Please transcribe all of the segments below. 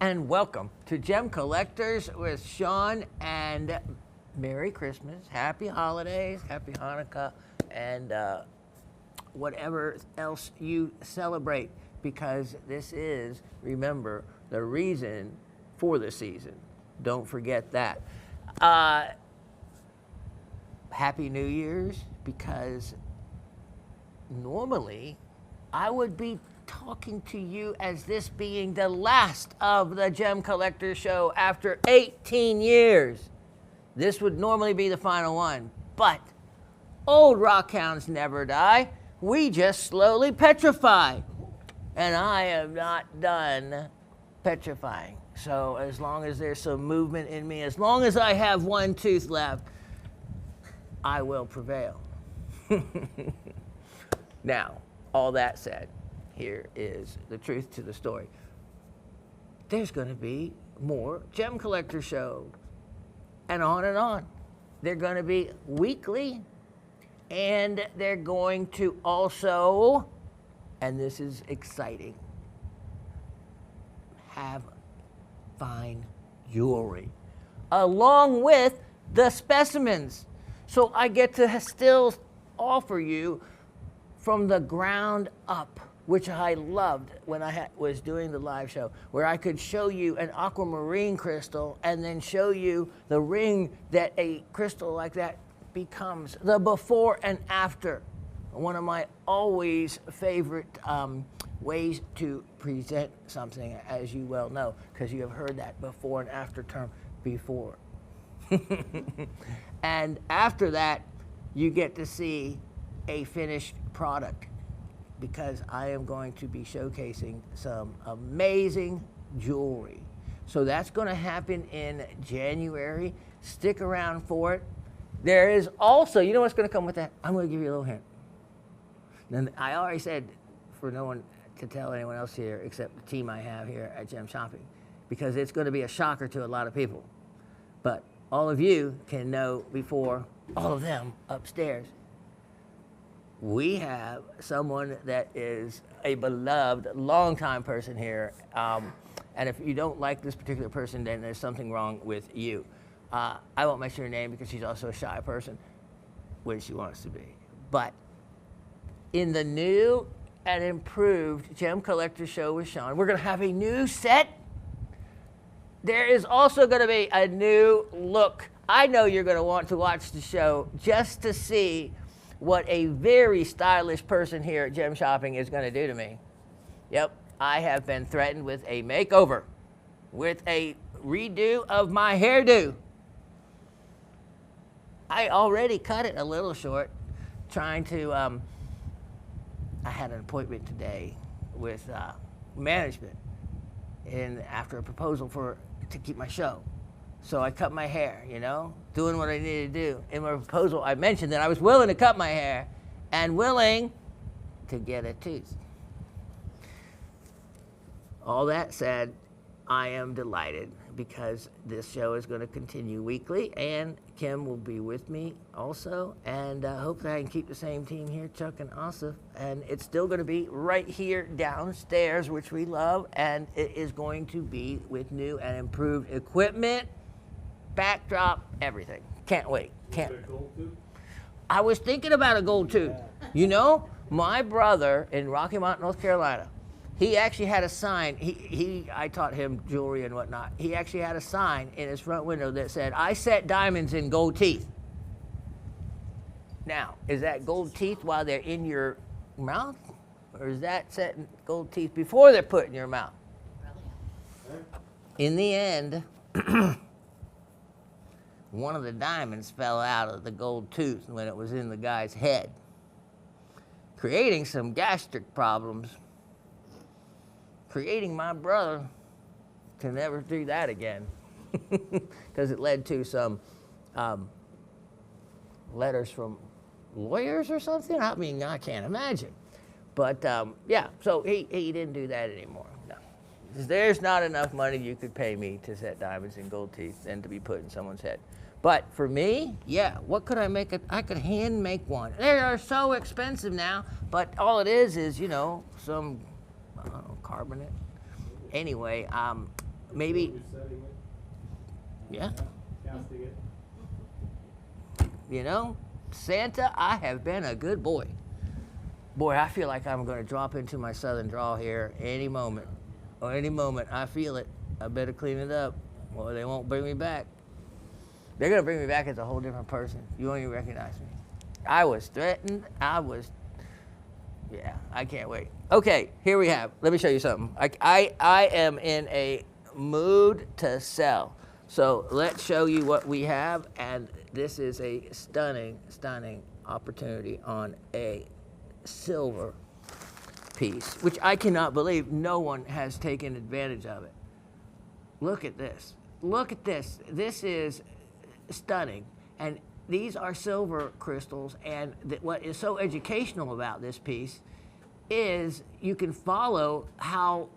and welcome to Gem Collectors with Shawn, and Merry Christmas, Happy Holidays, Happy Hanukkah, and whatever else you celebrate, because this is, remember, the reason for the season. Don't forget that. Happy New Year's, because normally I would be talking to you as this being the last of the Gem Collector Show after 18 years. This would normally be the final one, but old rockhounds never die. We just slowly petrify. And I am not done petrifying. So as long as there's some movement in me, as long as I have one tooth left, I will prevail. Now, all that said, here is the truth to the story. There's going to be more Gem Collector shows, and on and on. They're going to be weekly, and they're going to also, and this is exciting, have fine jewelry along with the specimens. So I get to still offer you from the ground up, which I loved when I was doing the live show, where I could show you an aquamarine crystal and then show you the ring that a crystal like that becomes, the before and after. One of my always favorite ways to present something, as you well know, because you have heard that before and after term before. And after that, you get to see a finished product, because I am going to be showcasing some amazing jewelry. So that's going to happen in January. Stick around for it. There is also, you know what's going to come with that? I'm going to give you a little hint. And I already said for no one to tell anyone else here except the team I have here at Gem Shopping, because it's going to be a shocker to a lot of people. But all of you can know before all of them upstairs. We have someone that is a beloved, longtime person here. And if you don't like this particular person, then there's something wrong with you. I won't mention her name because she's also a shy person, which she wants to be. But in the new and improved Gem Collector Show with Shawn, we're going to have a new set. There is also going to be a new look. I know you're going to want to watch the show just to see what a very stylish person here at Gem Shopping is going to do to me. Yep, I have been threatened with a makeover, with a redo of my hairdo. I already cut it a little short, trying to, I had an appointment today with management after a proposal to keep my show. So I cut my hair, doing what I needed to do. In my proposal, I mentioned that I was willing to cut my hair and willing to get a tooth. All that said, I am delighted because this show is going to continue weekly, and Kim will be with me also, and hopefully I can keep the same team here, Chuck and Asif, and it's still going to be right here downstairs, which we love, and it is going to be with new and improved equipment, backdrop, everything. Can't wait. I was thinking about a gold tooth. My brother in Rocky Mount, North Carolina, he actually had a sign. I taught him jewelry and whatnot. He actually had a sign in his front window that said, "I set diamonds in gold teeth." Now, is that gold teeth while they're in your mouth? Or is that setting gold teeth before they're put in your mouth? In the end, one of the diamonds fell out of the gold tooth when it was in the guy's head, creating some gastric problems, creating my brother to never do that again, because it led to some letters from lawyers or something. I mean, I can't imagine. But yeah, so he didn't do that anymore. No. There's not enough money you could pay me to set diamonds in gold teeth and to be put in someone's head. But for me, yeah, what could I make? I could hand make one. They are so expensive now, but all it is, some, I don't know, carbonate. Anyway, maybe, You're setting it, yeah. casting it. You know, Santa, I have been a good boy. Boy, I feel like I'm going to drop into my southern drawl here any moment. Or any moment, I feel it. I better clean it up, or they won't bring me back. They're going to bring me back as a whole different person. You won't even recognize me. I was threatened. Yeah, I can't wait. Okay, here we have. Let me show you something. I am in a mood to sell. So let's show you what we have, and this is a stunning, stunning opportunity on a silver piece, which I cannot believe no one has taken advantage of it. Look at this. Look at this. This is stunning. And these are silver crystals, and what is so educational about this piece is you can follow how,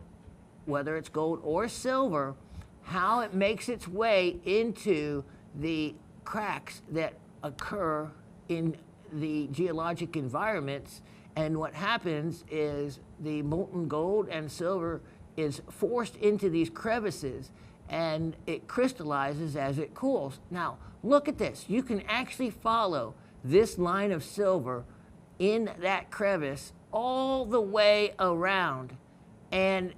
whether it's gold or silver, how it makes its way into the cracks that occur in the geologic environments. And what happens is the molten gold and silver is forced into these crevices, and it crystallizes as it cools. Now, look at this. You can actually follow this line of silver in that crevice all the way around, and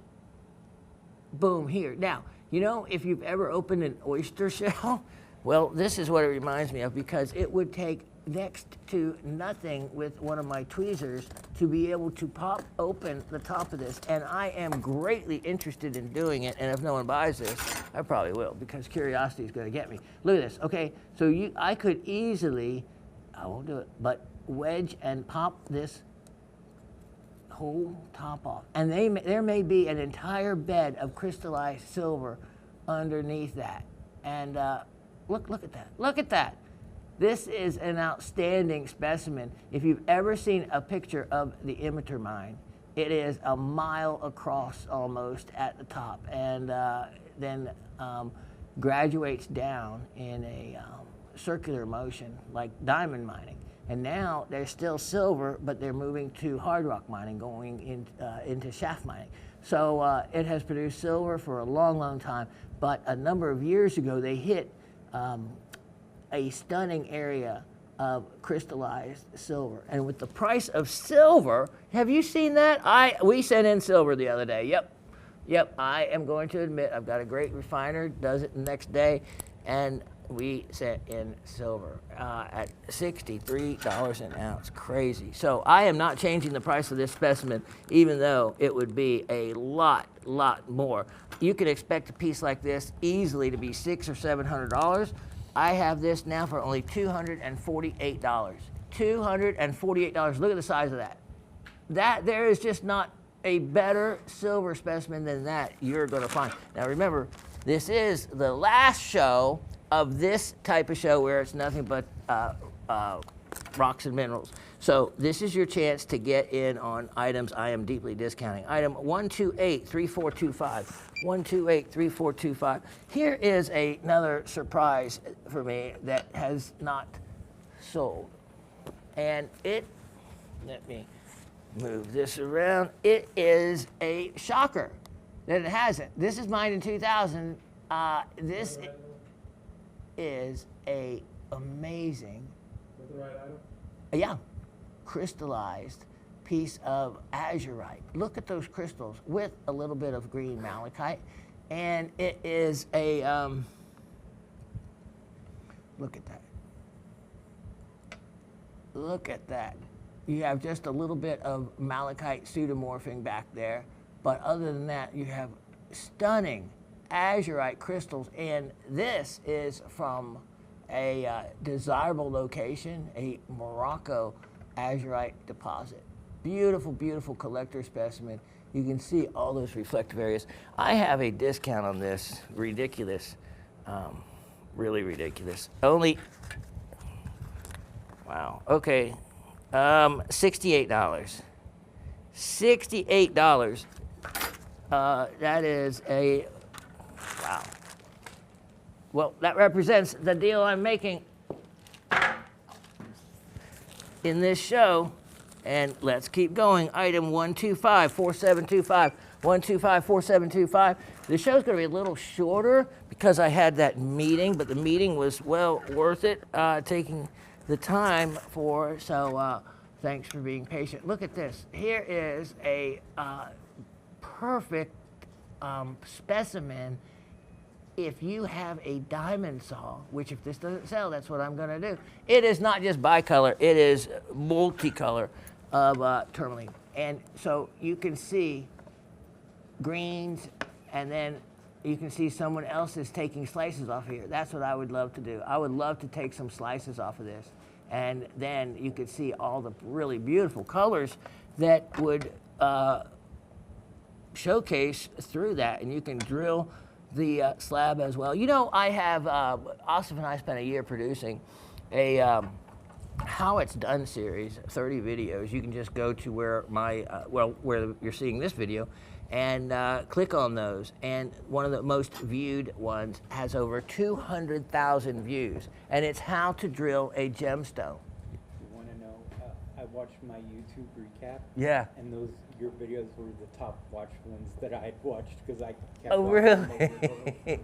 boom, here. Now, you know, if you've ever opened an oyster shell, well, this is what it reminds me of, because it would take next to nothing with one of my tweezers to be able to pop open the top of this. And I am greatly interested in doing it, and if no one buys this, I probably will, because curiosity is going to get me. Look at this. Okay, so I could easily, I won't do it, but wedge and pop this whole top off, and there may be an entire bed of crystallized silver underneath that. And look at that. Look at that. This is an outstanding specimen. If you've ever seen a picture of the emitter mine, it is a mile across almost at the top, and then graduates down in a circular motion like diamond mining. And now there's still silver, but they're moving to hard rock mining, going into shaft mining. So it has produced silver for a long, long time. But a number of years ago, they hit a stunning area of crystallized silver. And with the price of silver, have you seen that? We sent in silver the other day. Yep, I am going to admit I've got a great refiner, does it the next day, and we sent in silver at $63 an ounce. Crazy. So I am not changing the price of this specimen, even though it would be a lot more. You can expect a piece like this easily to be $600 or $700. I have this now for only $248. $248. Look at the size of that. There is just not a better silver specimen than that you're going to find. Now remember, this is the last show of this type of show where it's nothing but rocks and minerals. So this is your chance to get in on items I am deeply discounting. Item 1283425. 1283425. Here is another surprise for me that has not sold. And let me move this around. It is a shocker that it hasn't. This is mined in 2000. This is a amazing, With the right item? yeah, crystallized piece of azurite. Look at those crystals with a little bit of green malachite, and it is a look at that. Look at that. You have just a little bit of malachite pseudomorphing back there, but other than that, you have stunning azurite crystals, and this is from a desirable location, a Morocco azurite deposit. Beautiful, beautiful collector specimen. You can see all those reflective areas. I have a discount on this, ridiculous, really ridiculous. Only, wow, okay, $68. $68. That is a, wow. Well, that represents the deal I'm making in this show. And let's keep going. Item 1254725. 1254725. The show's going to be a little shorter because I had that meeting, but the meeting was well worth it, taking the time for. So thanks for being patient. Look at this. Here is a perfect specimen. If you have a diamond saw, which if this doesn't sell, that's what I'm going to do. It is not just bicolor, it is multicolor of tourmaline. And so you can see greens, and then you can see someone else is taking slices off here. That's what I would love to do. I would love to take some slices off of this. And then you could see all the really beautiful colors that would showcase through that. And you can drill the slab as well. You know, I have, Asif and I spent a year producing a how it's done series, 30 videos. You can just go to where my, where you're seeing this video and click on those. And one of the most viewed ones has over 200,000 views. And it's how to drill a gemstone. You want to know, I watched my YouTube recap. Yeah. And your videos were the top watched ones that I had watched because I kept Oh, watching really?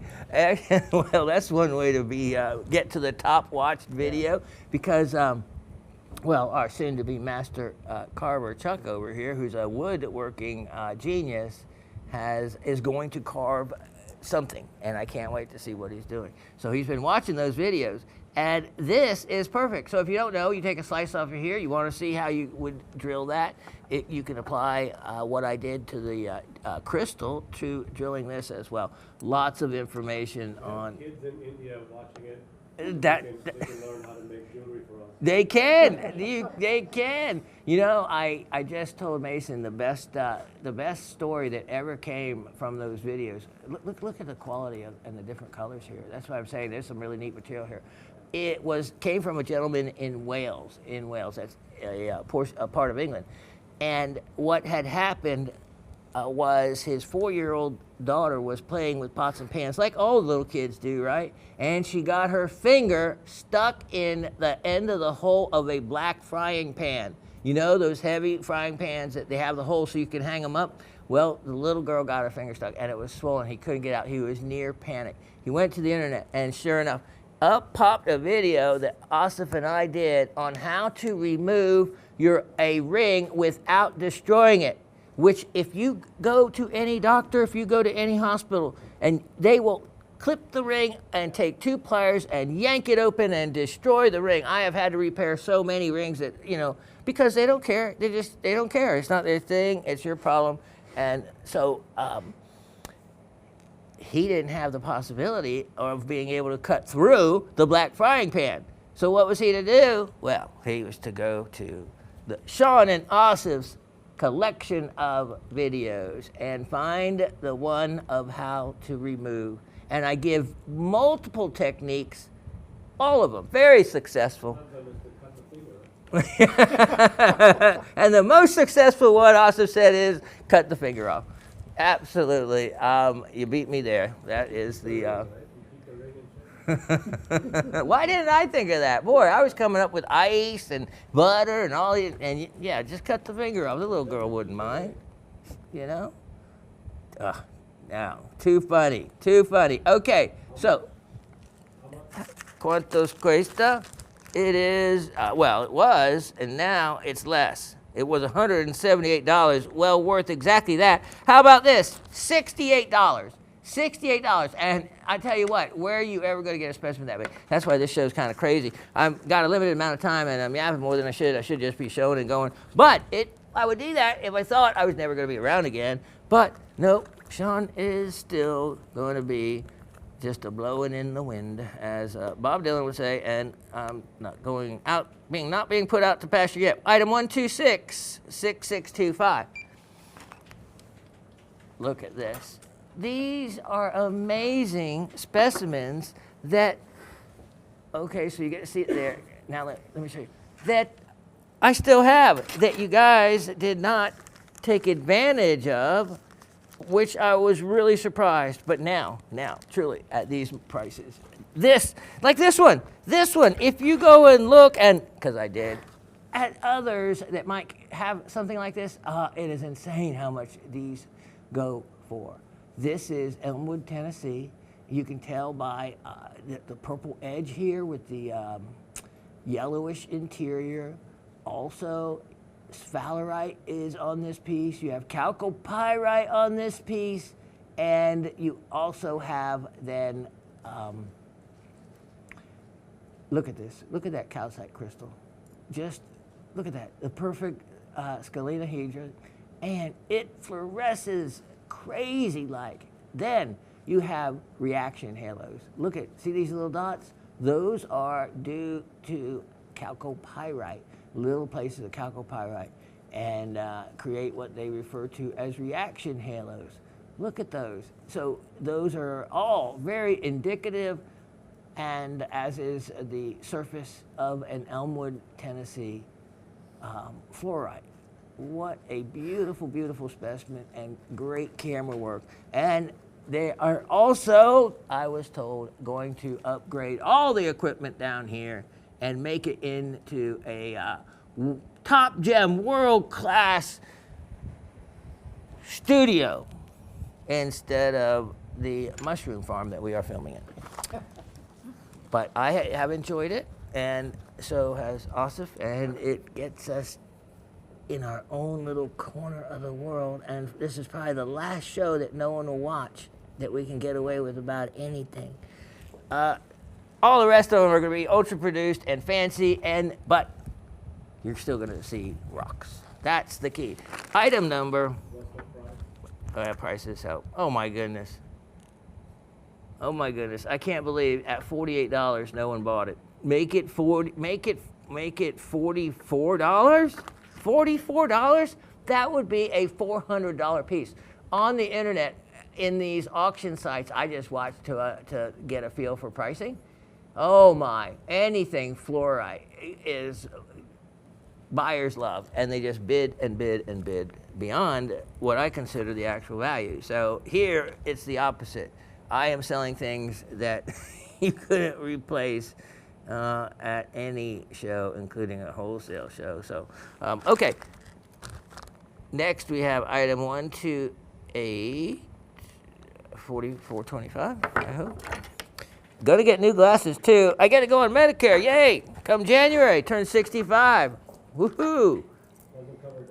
Well, that's one way to be get to the top watched video because, well, our soon-to-be master carver Chuck over here, who's a woodworking genius, is going to carve something, and I can't wait to see what he's doing. So he's been watching those videos, and this is perfect. So if you don't know, you take a slice off of here, you want to see how you would drill that, you can apply what I did to the crystal to drilling this as well. Lots of information on... Kids in India watching it, That they can learn how to make jewelry for us. they can. They can. You know, I just told Mason the best story that ever came from those videos. Look at the quality and the different colors here. That's why I'm saying there's some really neat material here. It came from a gentleman in Wales. That's a part of England. And what had happened was his 4-year-old daughter was playing with pots and pans, like all little kids do, right? And she got her finger stuck in the end of the hole of a black frying pan. You know, those heavy frying pans that they have the hole so you can hang them up? Well, the little girl got her finger stuck, and it was swollen. He couldn't get out. He was near panic. He went to the internet, and sure enough, up popped a video that Asif and I did on how to remove a ring without destroying it. Which if you go to any doctor, if you go to any hospital, and they will clip the ring and take 2 pliers and yank it open and destroy the ring. I have had to repair so many rings that, you know, because they don't care. They don't care. It's not their thing. It's your problem. And so he didn't have the possibility of being able to cut through the black frying pan. So what was he to do? Well, he was to go to the Shawn and Asif's collection of videos and find the one of how to remove. And I give multiple techniques, all of them, very successful. And the most successful one, Asif said, is cut the finger off. Absolutely. You beat me there. That is the... Why didn't I think of that? Boy, I was coming up with ice and butter and all, and yeah, just cut the finger off. The little girl wouldn't mind, you know? No, too funny, too funny. Okay, so, ¿cuántos cuesta? It is, well, it was, and now it's less. It was $178, well worth exactly that. How about this? $68. $68, and I tell you what, where are you ever going to get a specimen that big? That's why this show's kind of crazy. I've got a limited amount of time, and I'm yapping more than I should. I should just be showing and going. But I would do that if I thought I was never going to be around again. But nope, Shawn is still going to be just a blowing in the wind, as Bob Dylan would say, and I'm not going out, not being put out to pasture yet. Item 126-6625. Look at this. These are amazing specimens that, okay, so you get to see it there. Now let me show you. That I still have, that you guys did not take advantage of, which I was really surprised. But now, truly, at these prices. Like this one, if you go and look, and, because I did, at others that might have something like this, it is insane how much these go for. This is Elmwood, Tennessee. You can tell by the purple edge here with the yellowish interior. Also, sphalerite is on this piece. You have chalcopyrite on this piece. And you also have then, look at this. Look at that calcite crystal. Just look at that. The perfect scalenihedra. And it fluoresces crazy like. Then you have reaction halos. Look at, see these little dots? Those are due to chalcopyrite, little places of chalcopyrite, and create what they refer to as reaction halos. Look at those. So those are all very indicative, and as is the surface of an Elmwood, Tennessee fluorite. What a beautiful, beautiful specimen and great camera work. And they are also, I was told, going to upgrade all the equipment down here and make it into a top gem, world-class studio instead of the mushroom farm that we are filming in. But I have enjoyed it, and so has Asif, and it gets us in our own little corner of the world, and this is probably the last show that no one will watch, that we can get away with about anything. All the rest of them are going to be ultra produced and fancy, but you're still going to see rocks. That's the key. Item number. Prices help. Oh my goodness. Oh my goodness. I can't believe at $48 no one bought it. Make it $44? $44? That would be a $400 piece. On the internet, in these auction sites I just watched to get a feel for pricing. Oh my, anything fluorite is buyers love, and they just bid and bid and bid beyond what I consider the actual value. So here it's the opposite. I am selling things that you couldn't replace at any show, including a wholesale show. So, okay. Next we have item 128, 44.25, I hope. Gonna get new glasses too. I gotta go on Medicare, yay! Come January, turn 65. Woohoo! Doesn't cover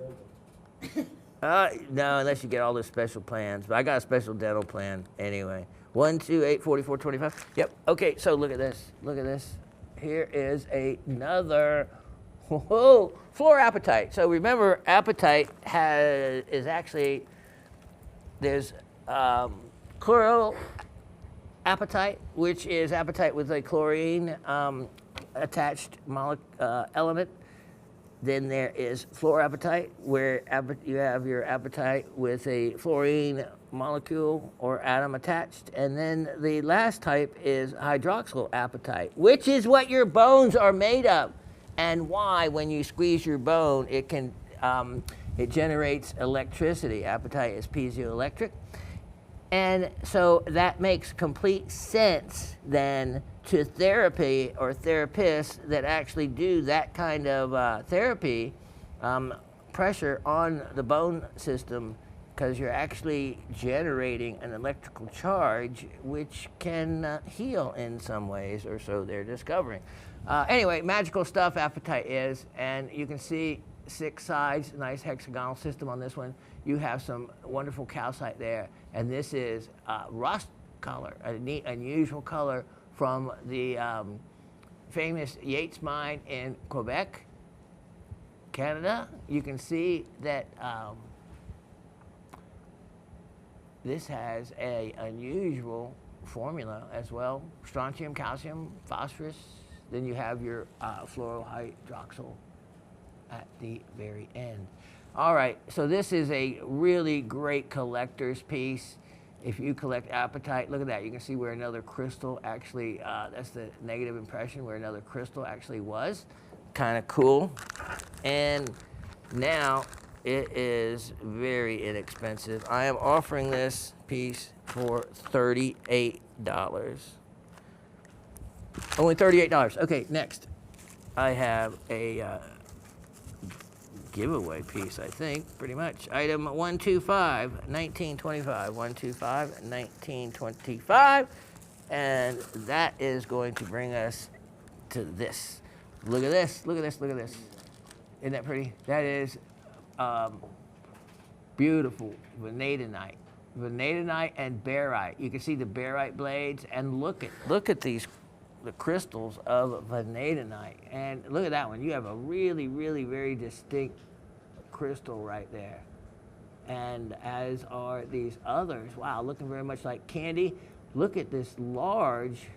dental. No, unless you get all those special plans. But I got a special dental plan anyway. 128, 44.25. Yep. Okay, so look at this. Look at this. Here is another fluorapatite. So remember, apatite is actually, there's chloroapatite, which is apatite with a chlorine attached element. Then there is fluorapatite, where you have your apatite with a fluorine molecule or atom attached. And then the last type is hydroxyl apatite, which is what your bones are made of, and why when you squeeze your bone, it generates electricity. Apatite is piezoelectric. And so that makes complete sense then to therapy or therapists that actually do that kind of therapy, pressure on the bone system, because you're actually generating an electrical charge which can heal in some ways, or so they're discovering. Anyway, magical stuff apatite is, and you can see 6 sides, nice hexagonal system on this one. You have some wonderful calcite there, and this is rust color, a neat, unusual color from the famous Yates mine in Quebec, Canada. You can see that this has an unusual formula as well: strontium, calcium, phosphorus. Then you have your fluorohydroxyl at the very end. All right, so this is a really great collector's piece. If you collect apatite, look at that. You can see where another crystal actually, that's the negative impression, where another crystal actually was. Kind of cool. And now it is very inexpensive. I am offering this piece for $38. Only $38. Okay, next. I have a giveaway piece, I think, pretty much. Item 125, 1925. 125, 1925. And that is going to bring us to this. Look at this, look at this, look at this. Isn't that pretty? That is beautiful vanadinite. Vanadinite and barite. You can see the barite blades, and look at the crystals of vanadinite. And look at that one. You have a really, really very distinct crystal right there. And as are these others. Wow, looking very much like candy. Look at this large,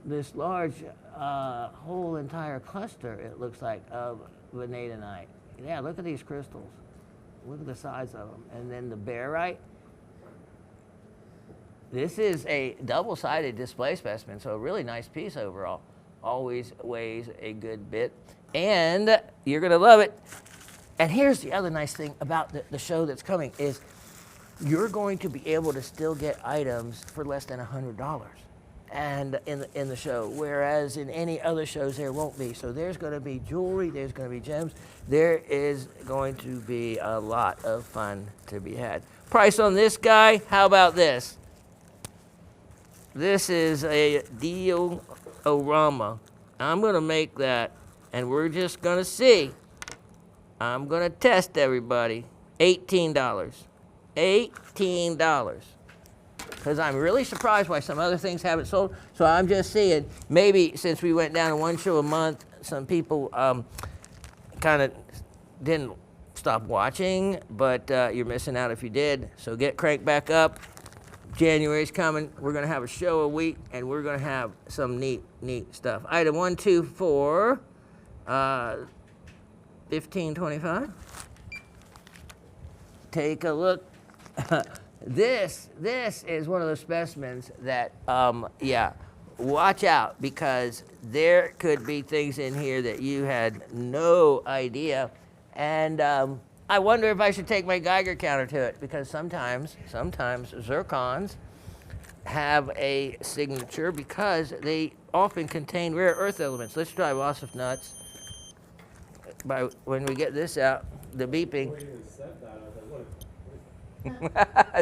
this large whole entire cluster, it looks like, of vanadinite. Yeah, look at these crystals. Look at the size of them. And then the barite. This is a double-sided display specimen, so a really nice piece overall. Always weighs a good bit. And you're going to love it. And here's the other nice thing about the show that's coming is you're going to be able to still get items for less than $100 and in the show, whereas in any other shows there won't be. So there's going to be jewelry, there's going to be gems, there is going to be a lot of fun to be had. Price on this guy, how about this? This is a diorama. I'm going to make that, and we're just going to see. I'm going to test everybody. $18. $18. Because I'm really surprised why some other things haven't sold. So I'm just seeing, maybe since we went down to one show a month, some people kind of didn't stop watching, but you're missing out if you did. So get cranked back up. January's coming. We're going to have a show a week, and we're going to have some neat stuff. Item 124, 1525. Take a look. This is one of those specimens that, yeah, watch out, because there could be things in here that you had no idea. And I wonder if I should take my Geiger counter to it, because sometimes zircons have a signature because they often contain rare earth elements. Let's try Wasif nuts. When we get this out, the beeping.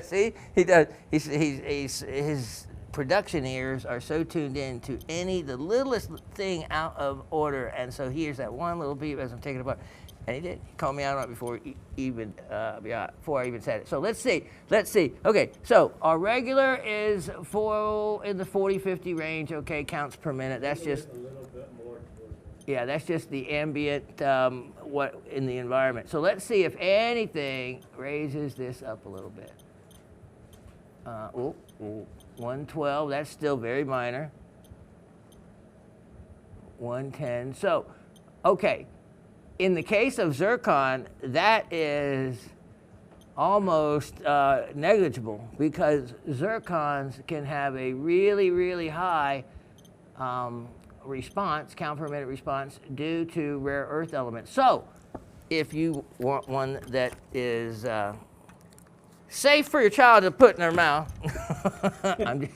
See, he does. His production ears are so tuned in to the littlest thing out of order, and so he hears that one little beep as I'm taking it apart. And he did. He called me out on it before I even said it. So let's see. Okay, so our regular is in the 40-50 range. Okay, counts per minute. That's just. Yeah, that's just the ambient, what in the environment. So let's see if anything raises this up a little bit. 112, that's still very minor. 110, so, okay. In the case of zircon, that is almost negligible, because zircons can have a really, really high count per minute response due to rare earth elements. So if you want one that is safe for your child to put in their mouth, I'm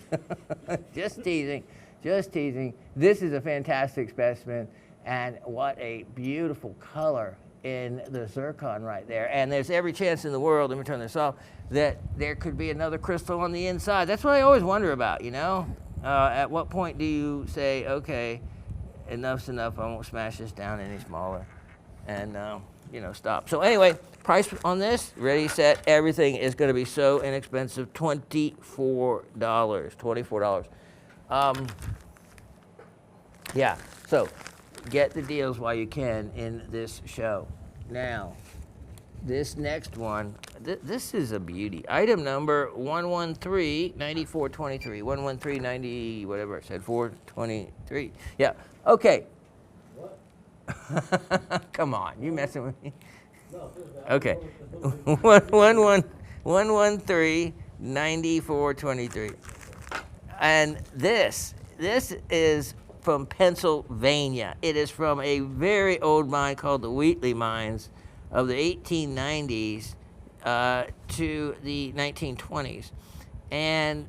just teasing. This is a fantastic specimen, and what a beautiful color in the zircon right there. And there's every chance in the world, let me turn this off, that there could be another crystal on the inside. That's what I always wonder about, you know? At what point do you say, okay, enough's enough, I won't smash this down any smaller, and stop. So anyway, price on this, ready, set, everything is going to be so inexpensive, $24. Yeah, so get the deals while you can in this show. Now, this next one, this is a beauty. Item number 113-9423. 113-90, whatever I said, 423. Yeah, okay. What? Come on, you messing with me? No, Okay. 113-9423. And this is from Pennsylvania. It is from a very old mine called the Wheatley Mines of the 1890s to the 1920s. And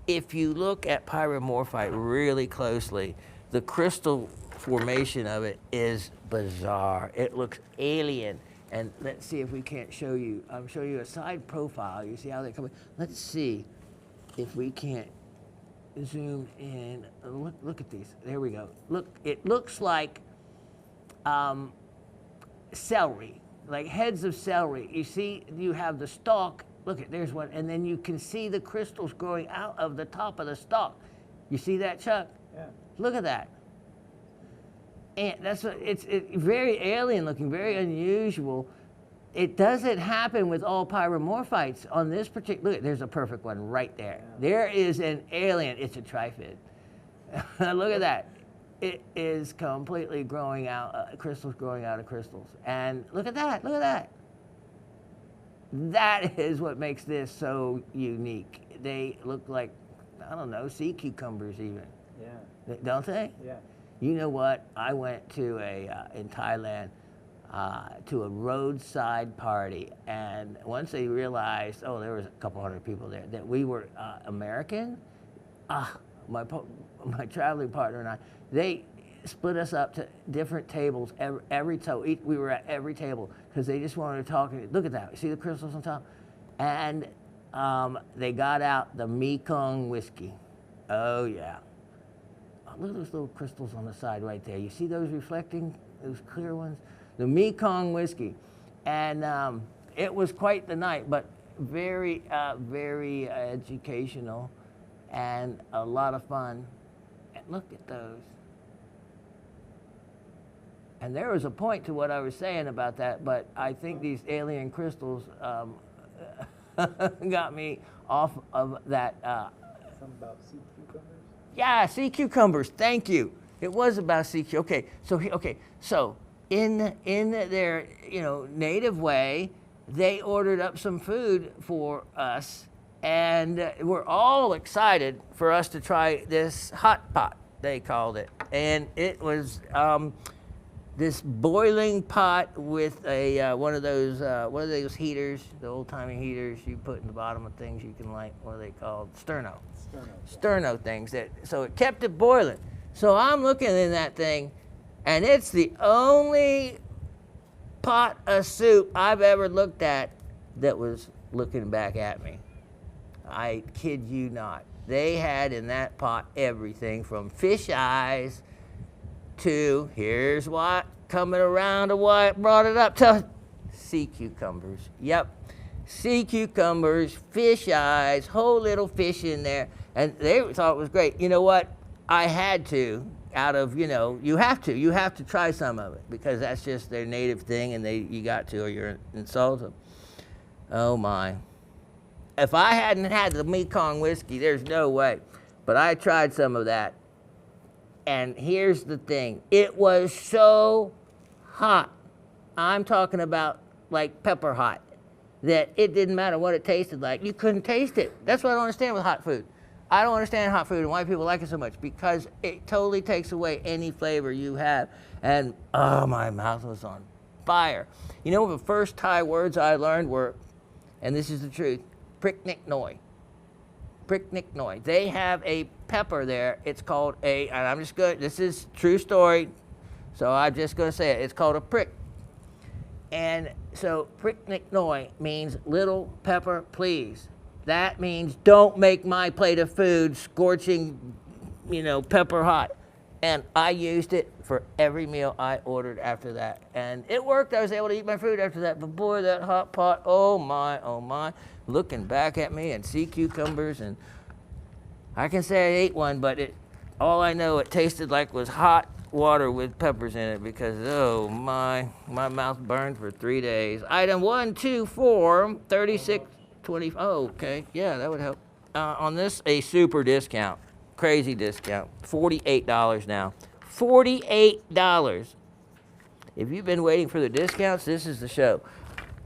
if you look at pyromorphite really closely, the crystal formation of it is bizarre. It looks alien. And let's see if we can't show you. I'm showing you a side profile. You see how they come in? Let's see if we can't zoom in. Look at these. There we go. Look, it looks like celery, like heads of celery. You see, you have the stalk. Look at, there's one. And then you can see the crystals growing out of the top of the stalk. You see that, Chuck? Yeah. Look at that. And that's what, it's very alien looking, very unusual. It doesn't happen with all pyromorphites on this particular, look, there's a perfect one right there. Yeah. There is an alien, it's a trifid. Look at that. It is completely growing out, crystals growing out of crystals. And look at that, look at that. That is what makes this so unique. They look like, I don't know, sea cucumbers even. Yeah. Don't they? Yeah. You know what? I went to in Thailand, to a roadside party, and once they realized, oh, there was a couple hundred people there, that we were American, my traveling partner and I, they split us up to different tables we were at every table because they just wanted to talk. Look at that. See the crystals on top? And they got out the Mekong whiskey. Oh, yeah. Look at those little crystals on the side right there. You see those reflecting, those clear ones? The Mekong whiskey. And it was quite the night, but very, very educational and a lot of fun. And look at those. And there was a point to what I was saying about that, but I think these alien crystals got me off of that. Something about sea cucumbers? Yeah, sea cucumbers. Thank you. It was about sea cucumbers. So in their native way, they ordered up some food for us, and we're all excited for us to try this hot pot. They called it, and it was this boiling pot with a one of those heaters, the old-timey heaters you put in the bottom of things you can light. What are they called? Sterno things. So it kept it boiling. So I'm looking in that thing, and it's the only pot of soup I've ever looked at that was looking back at me. I kid you not. They had in that pot everything from fish eyes to, here's what, coming around to what brought it up to sea cucumbers. Yep. Sea cucumbers, fish eyes, whole little fish in there. And they thought it was great. You know what? I had to, you have to try some of it because that's just their native thing and you got to or you're insult them. Oh my. If I hadn't had the Mekong whiskey, there's no way. But I tried some of that. And here's the thing. It was so hot. I'm talking about like pepper hot. That it didn't matter what it tasted like. You couldn't taste it. That's what I don't understand with hot food. I don't understand hot food and why people like it so much because it totally takes away any flavor you have. And, oh, my mouth was on fire. You know, the first Thai words I learned were, and this is the truth, Priknik Noi. Priknik Noi. They have a pepper there. It's called and I'm just going, this is true story, so I'm just going to say it. It's called a prick. And so Priknik Noi means little pepper, please. That means don't make my plate of food scorching, pepper hot. And I used it for every meal I ordered after that. And it worked. I was able to eat my food after that. But boy, that hot pot, oh my, looking back at me and sea cucumbers. And I can say I ate one, but all I know it tasted like was hot water with peppers in it because, oh my mouth burned for 3 days. Item 1, 2, 4, 36, 20. Oh, okay. Yeah, that would help. On this, a super discount. Crazy discount. $48 now. $48. If you've been waiting for the discounts, this is the show.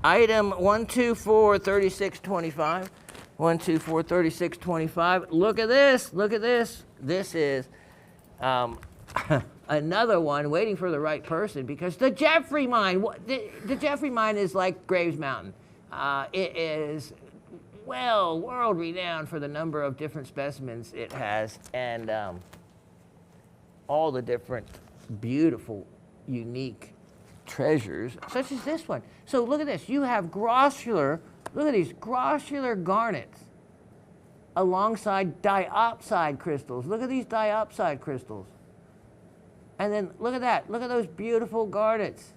Item 1, 2, 4, 36, 25. 1, 2, 4, 36, 25. Look at this. Look at this. This is another one waiting for the right person because the Jeffrey Mine, the Jeffrey Mine is like Graves Mountain. It is, well, world renowned for the number of different specimens it has and all the different beautiful, unique treasures, such as this one. So look at this. You have grossular, look at these grossular garnets alongside diopside crystals. Look at these diopside crystals. And then look at that. Look at those beautiful garnets.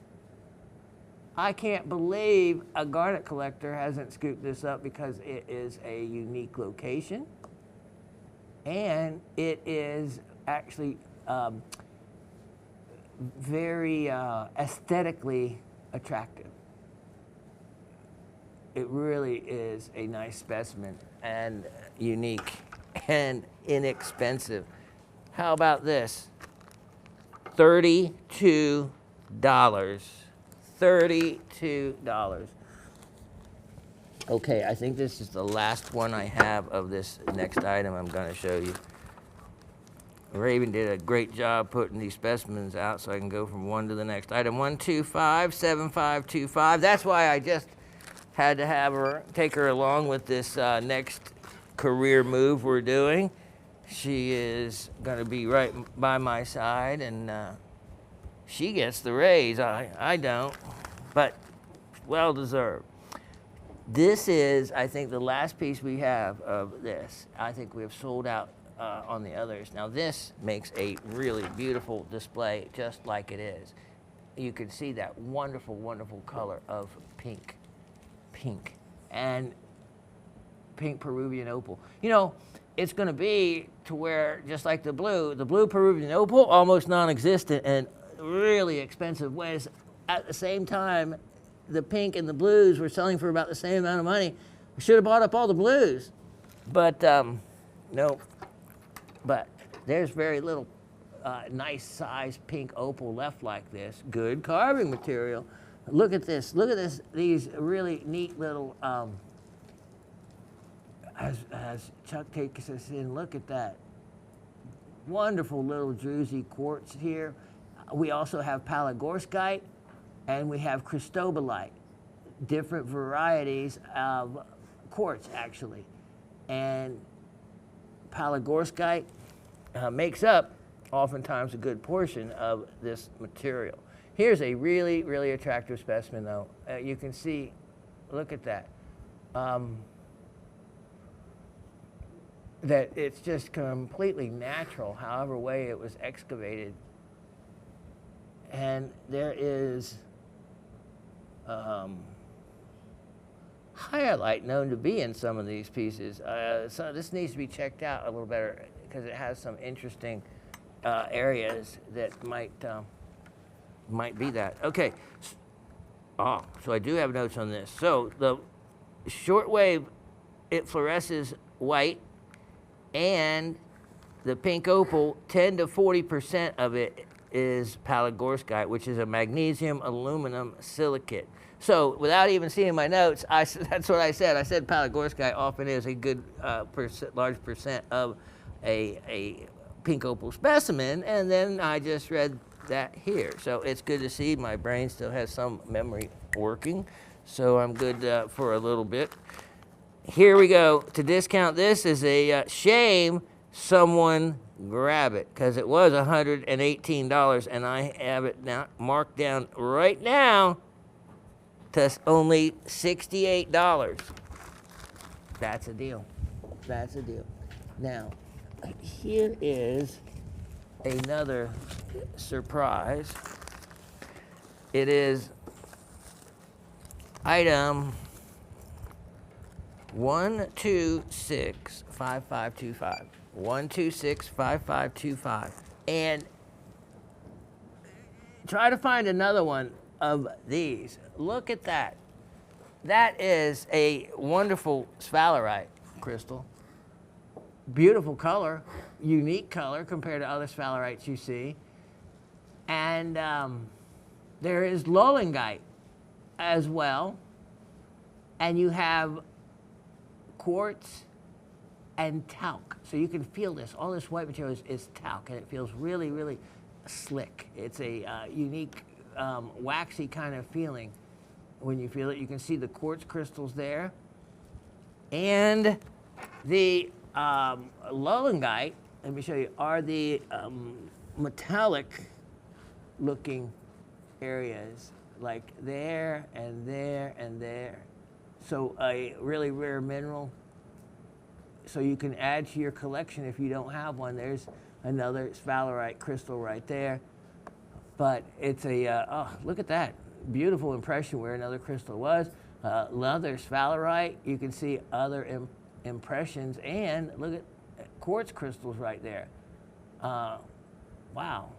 I can't believe a garnet collector hasn't scooped this up because it is a unique location. And it is actually very aesthetically attractive. It really is a nice specimen and unique and inexpensive. How about this? $32. $32. Okay, I think this is the last one I have of this next item I'm going to show you. Raven did a great job putting these specimens out so I can go from one to the next item. 1257525. That's why I just had to have her take her along with this next career move we're doing. She is going to be right by my side, and she gets the raise. I don't, but well deserved. This is, I think, the last piece we have of this. I think we have sold out on the others. Now this makes a really beautiful display just like it is. You can see that wonderful, wonderful color of pink. And pink Peruvian opal. You know, it's going to be to where, just like the blue Peruvian opal, almost non-existent and really expensive. Whereas at the same time, the pink and the blues were selling for about the same amount of money. We should have bought up all the blues. But no. But there's very little nice size pink opal left like this. Good carving material. Look at this. Look at this. These really neat little. As Chuck takes us in, look at that. Wonderful little druzy quartz here. We also have palygorskite, and we have cristobalite. Different varieties of quartz, actually. And palygorskite makes up oftentimes a good portion of this material. Here's a really, really attractive specimen, though. You can see, look at that. That it's just completely natural, however way it was excavated. And there is hyalite known to be in some of these pieces. So this needs to be checked out a little better because it has some interesting areas that might be that. Okay. So I do have notes on this. So the shortwave, it fluoresces white, and the pink opal, 10 to 40% of it is palygorskite, which is a magnesium aluminum silicate. So without even seeing my notes, that's what I said. I said palygorskite often is a good large percent of a pink opal specimen, and then I just read that here. So it's good to see my brain still has some memory working, so I'm good for a little bit. Here we go. To discount this is a shame someone grab it, because it was $118, and I have it now marked down right now to only $68. That's a deal. That's a deal. Now, here is another surprise. It is item 1265525. 1265525. And try to find another one of these. Look at that. That is a wonderful sphalerite crystal. Beautiful color, unique color compared to other sphalerites you see. And there is lollingite as well. And you have quartz and talc. So you can feel this. All this white material is talc, and it feels really, really slick. It's a unique, waxy kind of feeling when you feel it. You can see the quartz crystals there. And the lollingite, let me show you, are the metallic looking areas, like there and there and there. So a really rare mineral. So you can add to your collection if you don't have one. There's another sphalerite crystal right there. But it's a, oh, look at that. Beautiful impression where another crystal was. Another sphalerite. You can see other impressions, and look at quartz crystals right there. Wow.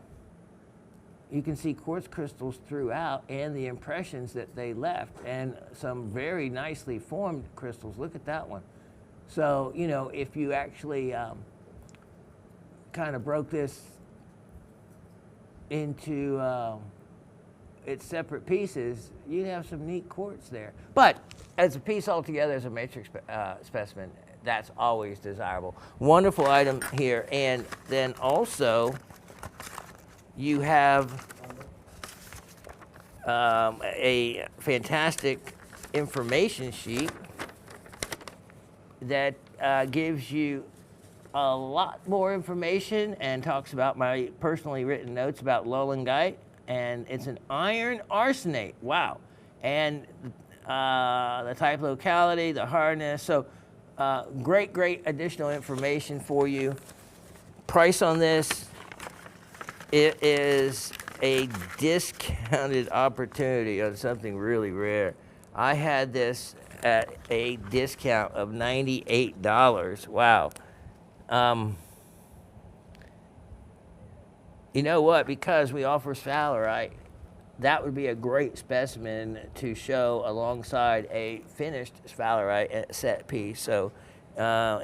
You can see quartz crystals throughout and the impressions that they left, and some very nicely formed crystals. Look at that one. So, you know, if you actually kind of broke this into its separate pieces, you'd have some neat quartz there. But as a piece altogether, as a matrix specimen, that's always desirable. Wonderful item here. And then also, you have a fantastic information sheet that gives you a lot more information and talks about my personally written notes about Lowlandite, and it's an iron arsenate. Wow. And the type locality, the hardness. So great additional information for you. Price on this, it is a discounted opportunity on something really rare. I had this at a discount of $98. Wow. You know what? Because we offer sphalerite, that would be a great specimen to show alongside a finished sphalerite set piece. So,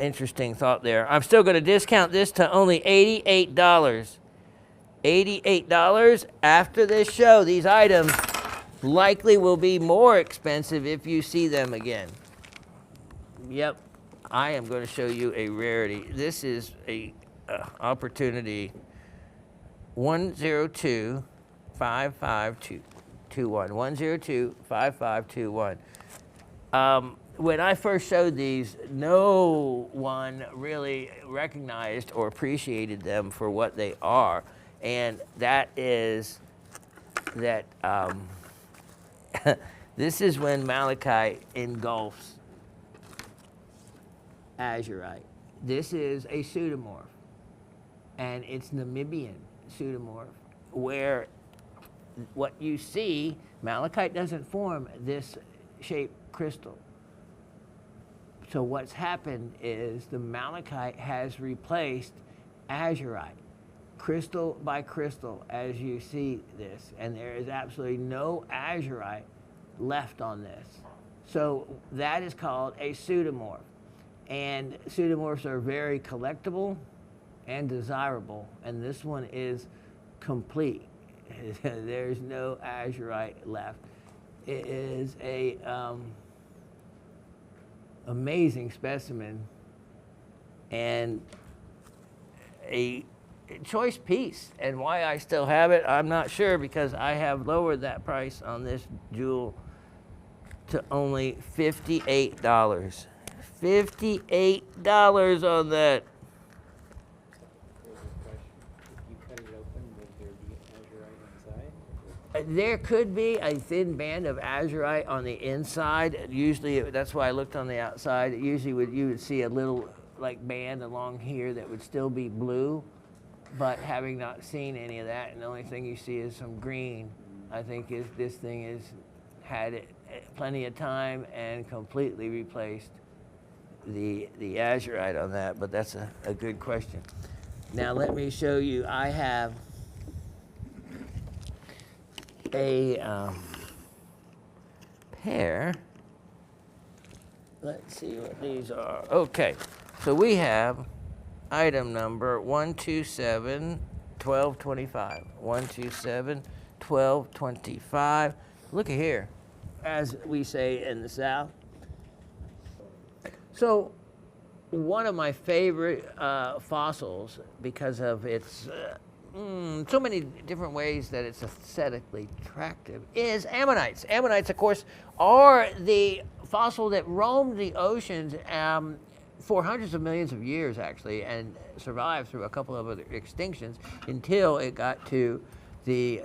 interesting thought there. I'm still going to discount this to only $88. $88 after this show. These items likely will be more expensive if you see them again. Yep, I am going to show you a rarity. This is a opportunity 102-5521. 102-5521. When I first showed these, no one really recognized or appreciated them for what they are. And that is that this is when malachite engulfs azurite. This is a pseudomorph, and it's Namibian pseudomorph, where what you see, malachite doesn't form this shaped crystal. So what's happened is the malachite has replaced azurite, crystal by crystal, as you see this, and there is absolutely no azurite left on this. So that is called a pseudomorph. And pseudomorphs are very collectible and desirable, and this one is complete. There's no azurite left. It is a amazing specimen and a choice piece. And why I still have it, I'm not sure, because I have lowered that price on this jewel to only $58. $58 on that. There could be a thin band of azurite on the inside. Usually, that's why I looked on the outside. Usually, you would see a little like band along here that would still be blue. But having not seen any of that, and the only thing you see is some green, I think is this thing has had plenty of time and completely replaced the azurite on that. But that's a good question. Now let me show you. I have a pair. Let's see what these are. Okay, so we have item number 127-1225. 127-1225. Look at here, as we say in the South. So one of my favorite fossils, because of its so many different ways that it's aesthetically attractive, is ammonites. Ammonites, of course, are the fossil that roamed the oceans for hundreds of millions of years, actually, and survived through a couple of other extinctions until it got to the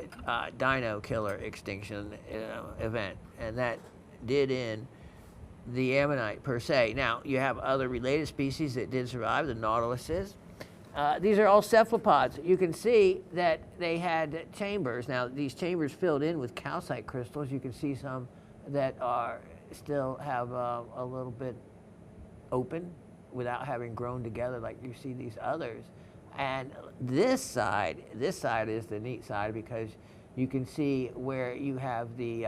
dino killer extinction event, and that did end the ammonite per se. Now, you have other related species that did survive, the nautiluses. These are all cephalopods. You can see that they had chambers. Now, these chambers filled in with calcite crystals. You can see some that are still have a little bit open without having grown together like you see these others. And this side is the neat side, because you can see where you have the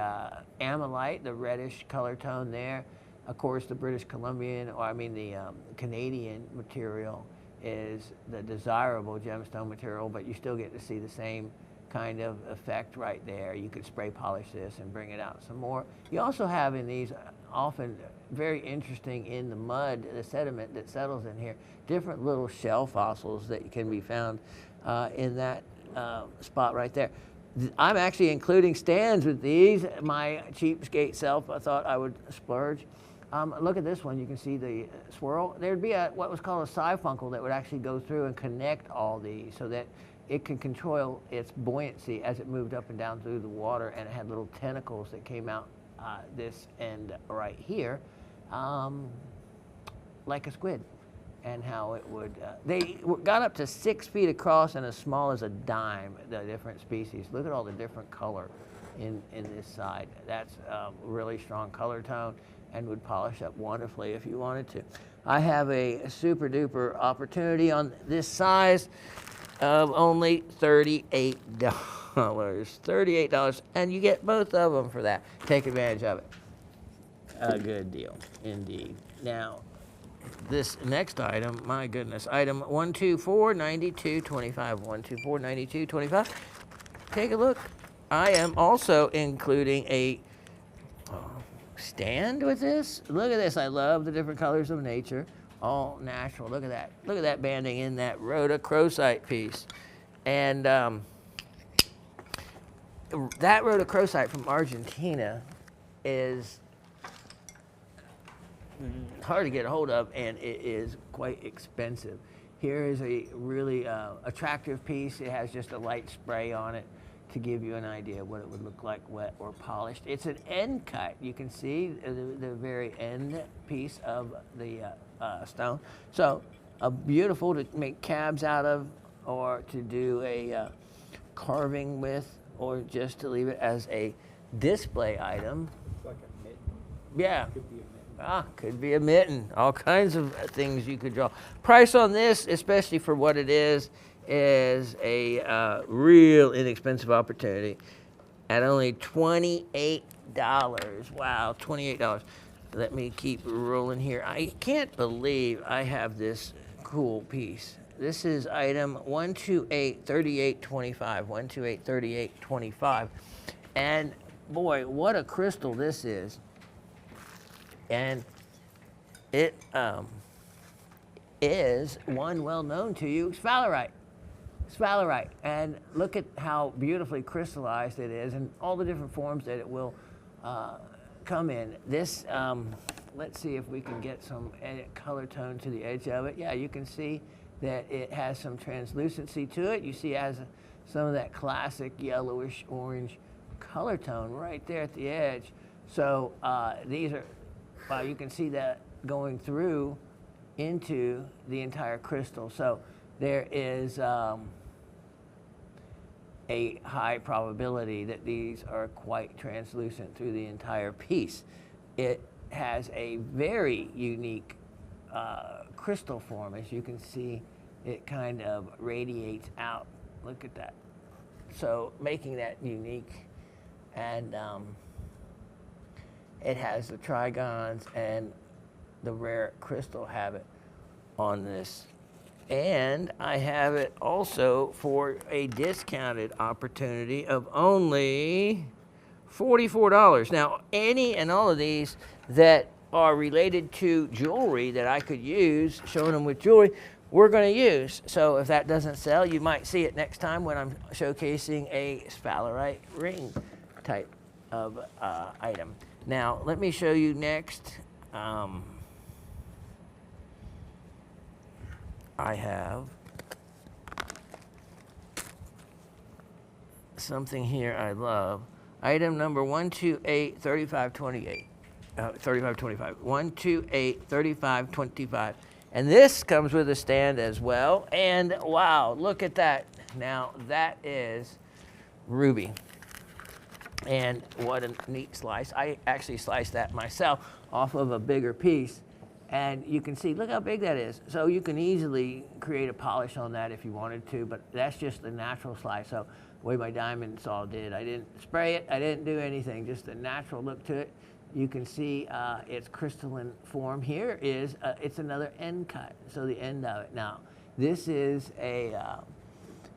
ammonite, the reddish color tone there. Of course, the British Columbian, or I mean the Canadian material is the desirable gemstone material, but you still get to see the same kind of effect right there. You could spray polish this and bring it out some more. You also have in these, often very interesting in the mud, the sediment that settles in here, different little shell fossils that can be found in that spot right there. I'm actually including stands with these. My cheapskate self, I thought I would splurge. Look at this one. You can see the swirl. There'd be what was called a siphuncle that would actually go through and connect all these so that it can control its buoyancy as it moved up and down through the water, and it had little tentacles that came out this end right here, like a squid, and how it would, they got up to 6 feet across and as small as a dime, the different species. Look at all the different color in this side. That's a really strong color tone and would polish up wonderfully if you wanted to. I have a super duper opportunity on this size of only $38. $38, and you get both of them for that. Take advantage of it. A good deal, indeed. Now, this next item, my goodness, item 1249225, 1249225. Take a look. I am also including a stand with this. Look at this. I love the different colors of nature. All natural. Look at that. Look at that banding in that rhodochrosite piece. And that rhodochrosite from Argentina is hard to get a hold of, and it is quite expensive. Here is a really attractive piece. It has just a light spray on it to give you an idea what it would look like wet or polished. It's an end cut. You can see the very end piece of the stone. So beautiful to make cabs out of, or to do a carving with, or just to leave it as a display item. It's like a mitten. Yeah. Could be a mitten. Could be a mitten. All kinds of things you could draw. Price on this, especially for what it is a real inexpensive opportunity at only $28. Wow, $28. Let me keep rolling here. I can't believe I have this cool piece. This is item 1283825, 1283825. And boy, what a crystal this is. And it is one well known to you, sphalerite. Sphalerite. And look at how beautifully crystallized it is, and all the different forms that it will come in. This, let's see if we can get some color tone to the edge of it. Yeah, you can see that it has some translucency to it. You see it has some of that classic yellowish orange color tone right there at the edge. So these are, you can see that going through into the entire crystal. So there is a high probability that these are quite translucent through the entire piece. It has a very unique crystal form. As you can see, it kind of radiates out. Look at that. So making that unique. And it has the trigons and the rare crystal habit on this. And I have it also for a discounted opportunity of only $44. Now, any and all of these that are related to jewelry that I could use, showing them with jewelry, we're going to use. So if that doesn't sell, you might see it next time when I'm showcasing a sphalerite ring type of item. Now, let me show you next. I have something here I love. Item number 1283528. 3525. 1283525. And this comes with a stand as well. And wow, look at that. Now that is ruby. And what a neat slice. I actually sliced that myself off of a bigger piece. And you can see, look how big that is. So you can easily create a polish on that if you wanted to, but that's just the natural slice. So the way my diamond saw did, I didn't spray it, I didn't do anything, just a natural look to it. You can see its crystalline form. Here is, it's another end cut, so the end of it. Now, this is a,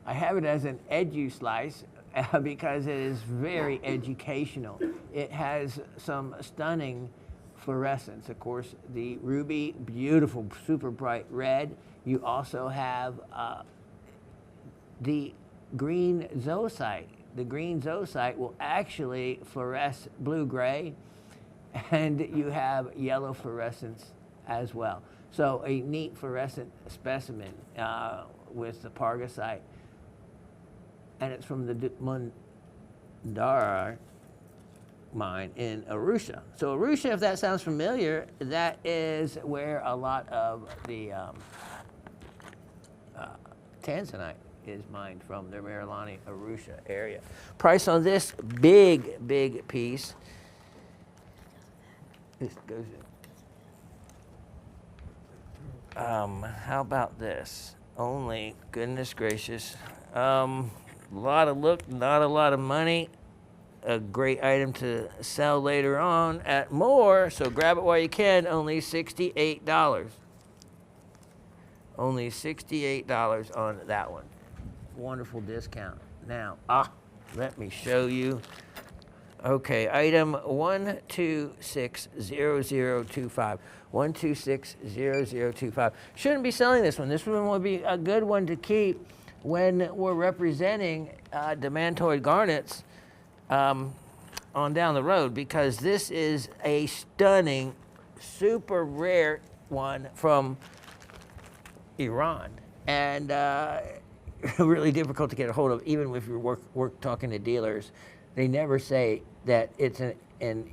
I have it as an edu slice because it is very educational. It has some stunning fluorescence. Of course, the ruby, beautiful, super bright red. You also have the green zoisite. The green zoisite will actually fluoresce blue-gray, and you have yellow fluorescence as well. So a neat fluorescent specimen with the pargasite, and it's from the Mundara mine in Arusha. So Arusha, if that sounds familiar, that is where a lot of the tanzanite is mined from, the Marilani Arusha area. Price on this big piece. This goes in. How about this? Only, goodness gracious, lot of look, not a lot of money. A great item to sell later on at more, so grab it while you can. Only $68. Only $68 on that one. Wonderful discount. Now, let me show you. Okay, item 1260025. 1260025. Shouldn't be selling this one. This one would be a good one to keep when we're representing demantoid garnets on down the road, because this is a stunning, super rare one from Iran, and really difficult to get a hold of, even if you're talking to dealers. They never say that it's an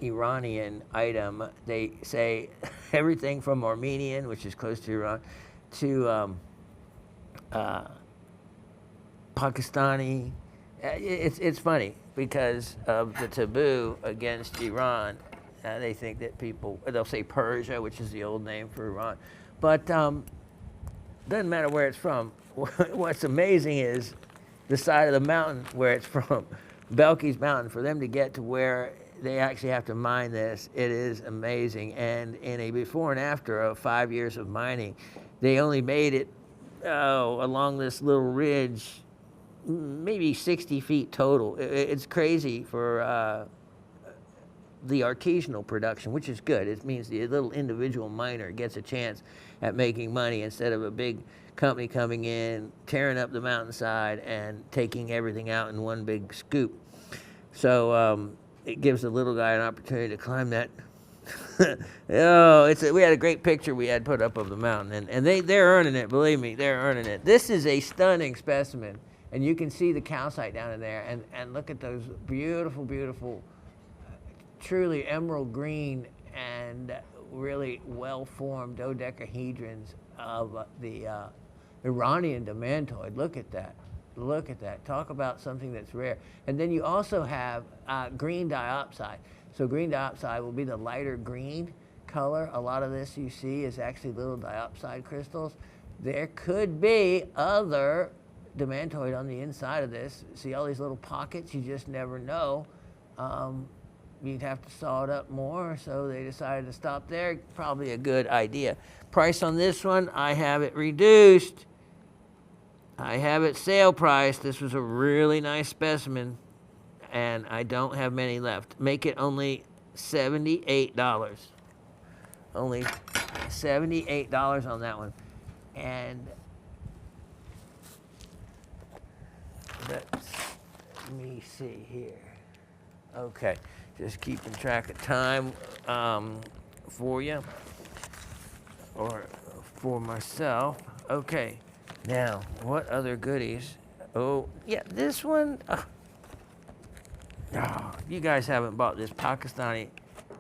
Iranian item. They say everything from Armenian, which is close to Iran, to Pakistani. It's funny because of the taboo against Iran. They think that they'll say Persia, which is the old name for Iran. But doesn't matter where it's from. What's amazing is the side of the mountain where it's from, Belkis Mountain. For them to get to where they actually have to mine this, it is amazing. And in a before and after of 5 years of mining, they only made it along this little ridge, maybe 60 feet total. It's crazy for the artisanal production, which is good. It means the little individual miner gets a chance at making money instead of a big company coming in, tearing up the mountainside and taking everything out in one big scoop. So it gives the little guy an opportunity to climb that. We had a great picture we had put up of the mountain, and they're earning it. Believe me, they're earning it. This is a stunning specimen. And you can see the calcite down in there, and look at those beautiful, beautiful, truly emerald green and really well-formed dodecahedrons of the Iranian demantoid. Look at that. Look at that. Talk about something that's rare. And then you also have green diopside. So green diopside will be the lighter green color. A lot of this you see is actually little diopside crystals. There could be other demantoid on the inside of this. See all these little pockets? You just never know. You'd have to saw it up more, so they decided to stop there. Probably a good idea. Price on this one, I have it reduced. I have it sale price. This was a really nice specimen, and I don't have many left. Make it only $78. Only $78 on that one. And let me see here. Okay, just keeping track of time for you, or for myself. Okay, now what other goodies? Oh, yeah, this one. Oh, you guys haven't bought this Pakistani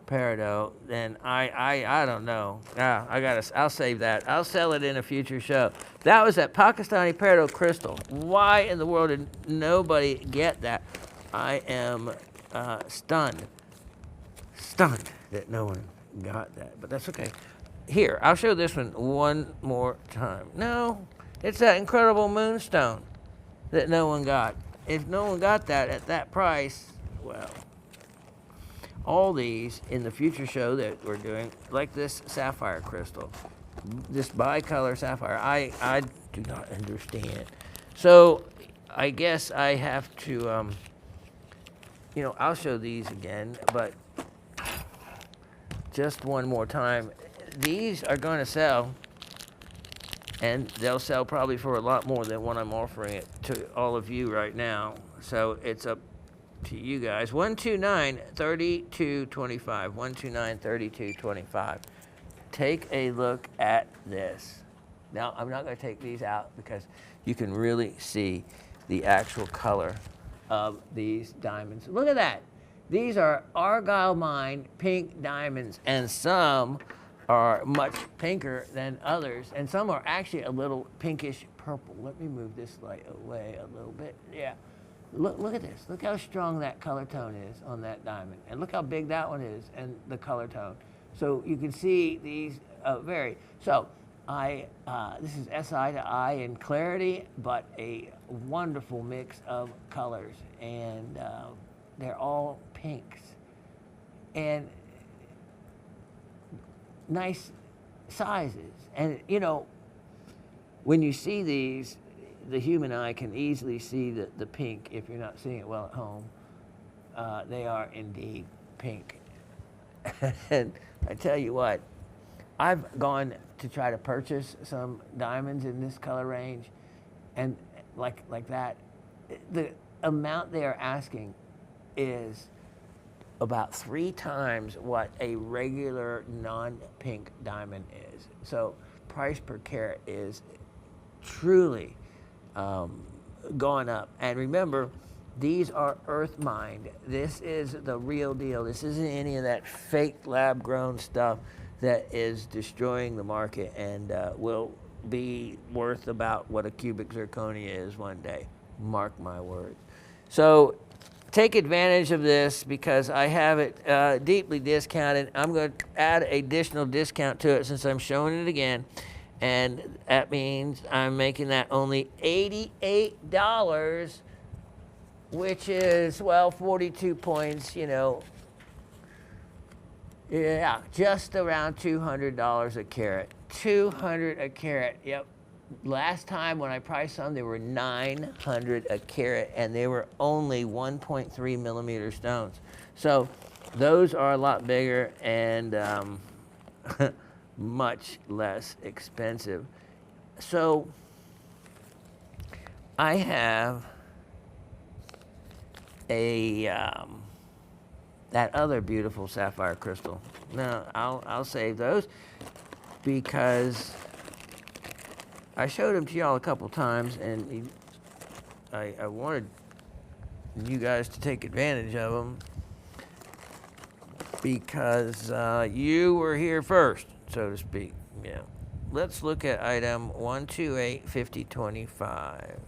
peridot, then I don't know. I'll save that. I'll sell it in a future show. That was that Pakistani peridot crystal. Why in the world did nobody get that? I am stunned that no one got that, but that's okay. Here, I'll show this one more time. No, it's that incredible moonstone that no one got. If no one got that at that price, well, all these in the future show that we're doing, like this sapphire crystal, this bicolor sapphire, I do not understand. So I guess I have to, I'll show these again, but just one more time. These are going to sell, and they'll sell probably for a lot more than what I'm offering it to all of you right now. So it's up to you guys. 129-3225. 129-3225. Take a look at this. Now, I'm not going to take these out because you can really see the actual color of these diamonds. Look at that. These are Argyle Mine pink diamonds, and some are much pinker than others, and some are actually a little pinkish purple. Let me move this light away a little bit. Yeah. Look at this. Look how strong that color tone is on that diamond, and look how big that one is, and the color tone. So you can see these vary. So this is SI to I in clarity, but a wonderful mix of colors, and they're all pinks, and nice sizes. And when you see these, the human eye can easily see the pink if you're not seeing it well at home. They are indeed pink. And I tell you what, I've gone to try to purchase some diamonds in this color range, and like that, the amount they are asking is about 3 times what a regular non-pink diamond is. So price per carat is truly gone up. And remember, these are earth mined. This is the real deal. This isn't any of that fake lab grown stuff that is destroying the market and will be worth about what a cubic zirconia is one day. Mark my words. So take advantage of this because I have it deeply discounted. I'm going to add additional discount to it since I'm showing it again. And that means I'm making that only $88, which is, well, 42 points, yeah, just around $200 a carat. $200 a carat, yep. Last time when I priced some, they were $900 a carat, and they were only 1.3 millimeter stones. So those are a lot bigger and much less expensive. So I have a that other beautiful sapphire crystal. No, I'll save those because I showed them to y'all a couple times, and I wanted you guys to take advantage of them because you were here first, so to speak. Yeah. Let's look at item 1285025.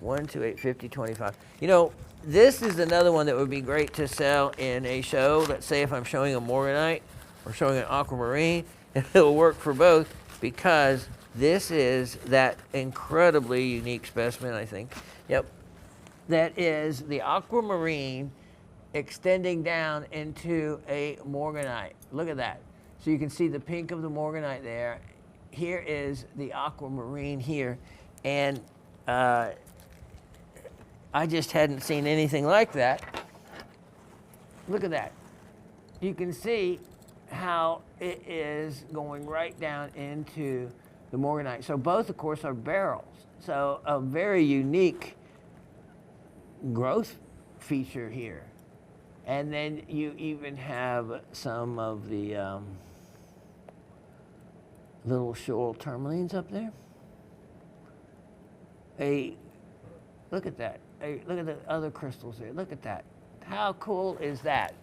1285025. This is another one that would be great to sell in a show. Let's say if I'm showing a morganite or showing an aquamarine, it'll work for both because this is that incredibly unique specimen, I think. Yep. That is the aquamarine extending down into a morganite. Look at that. So you can see the pink of the morganite there. Here is the aquamarine here. And I just hadn't seen anything like that. Look at that. You can see how it is going right down into the morganite. So both, of course, are beryls. So a very unique growth feature here. And then you even have some of the little shoal tourmalines up there. Look at that. look at the other crystals there. Look at that. How cool is that?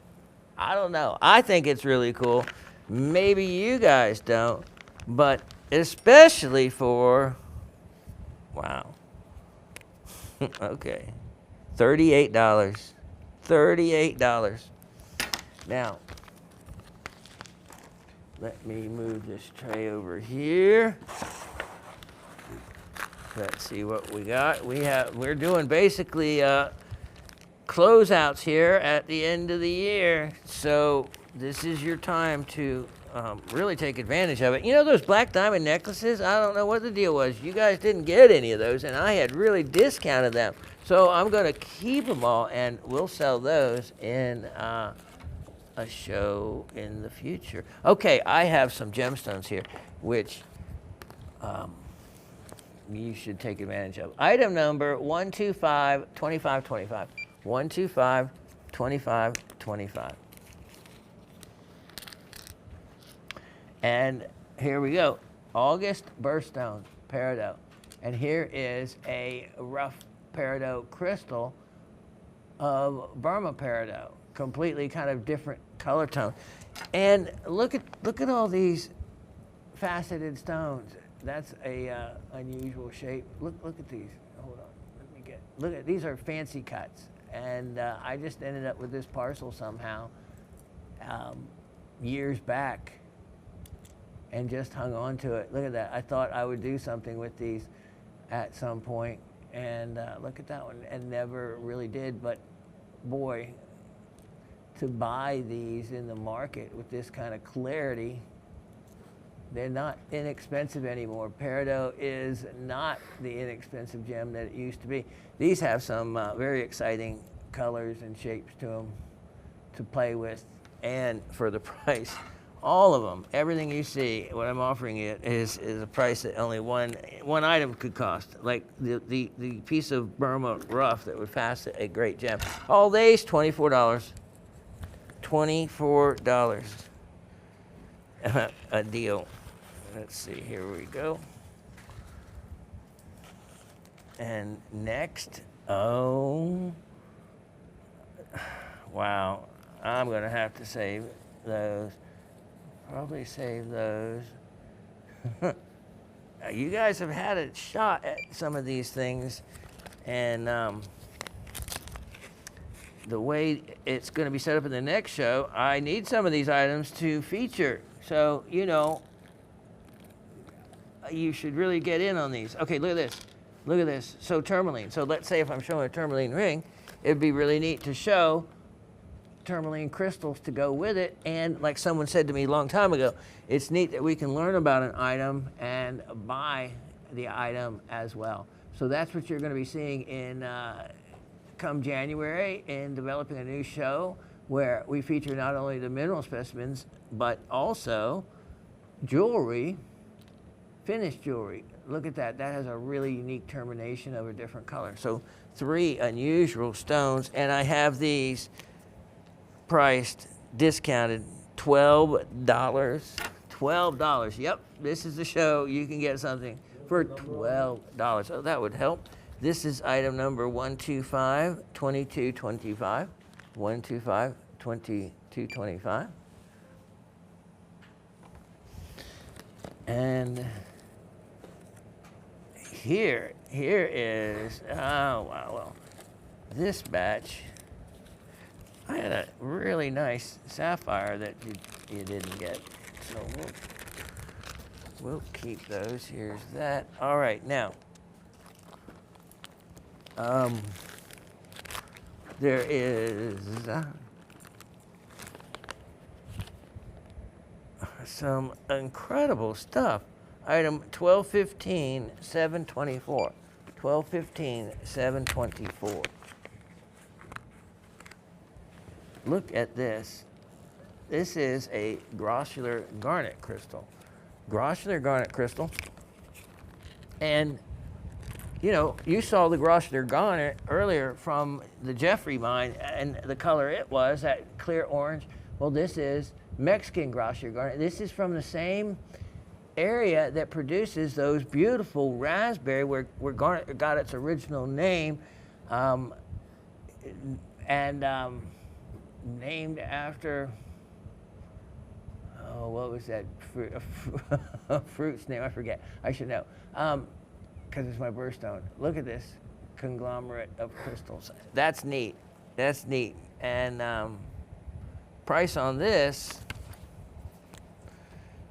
I don't know. I think it's really cool. Maybe you guys don't, but especially for, wow. Okay. $38. $38. Now, let me move this tray over here. Let's see what we got. We're doing basically closeouts here at the end of the year. So this is your time to really take advantage of it. You know those black diamond necklaces? I don't know what the deal was. You guys didn't get any of those, and I had really discounted them. So I'm going to keep them all, and we'll sell those in a show in the future. Okay, I have some gemstones here, which you should take advantage of. Item number 125 2525. 125 2525. And here we go. August birthstone peridot. And here is a rough peridot crystal of Burma peridot. Completely kind of different color tone. And look at all these faceted stones. That's a unusual shape. Look at these. Hold on. Look at these are fancy cuts. And I just ended up with this parcel somehow years back and just hung on to it. Look at that. I thought I would do something with these at some point, and look at that one, and never really did. But boy, to buy these in the market with this kind of clarity, they're not inexpensive anymore. Peridot is not the inexpensive gem that it used to be. These have some very exciting colors and shapes to them to play with, and for the price. All of them, everything you see, what I'm offering you is a price that only one item could cost. Like the piece of Burma rough that would facet a great gem. All these, $24. $24. A deal. Let's see, here we go. And next, oh, wow. I'm gonna have to save those. Probably save those. You guys have had a shot at some of these things, and the way it's going to be set up in the next show, I need some of these items to feature. So, you know, you should really get in on these. Okay, look at this. Look at this. So tourmaline. So let's say if I'm showing a tourmaline ring, it'd be really neat to show tourmaline crystals to go with it. And like someone said to me a long time ago, it's neat that we can learn about an item and buy the item as well. So that's what you're going to be seeing in come January in developing a new show where we feature not only the mineral specimens but also jewelry, finished jewelry. Look at that. That has a really unique termination of a different color. So 3 unusual stones, and I have these priced, discounted, $12. $12. Yep, this is the show. You can get something for $12. So that would help. This is item number 125 2225. 125 2225. And here is, oh wow, well, this batch. I had a really nice sapphire that you didn't get, so we'll keep those. Here's that. All right, now, there is some incredible stuff. Item 1215 724. 1215 724. Look at this. This is a grossular garnet crystal. Grossular garnet crystal. And, you know, you saw the grossular garnet earlier from the Jeffrey mine, and the color it was, that clear orange. Well, this is Mexican grossular garnet. This is from the same area that produces those beautiful raspberry, where garnet got its original name. And named after, oh, what was that fruit's name? I forget. I should know, because it's my birthstone. Look at this conglomerate of crystals. That's neat. That's neat. And price on this,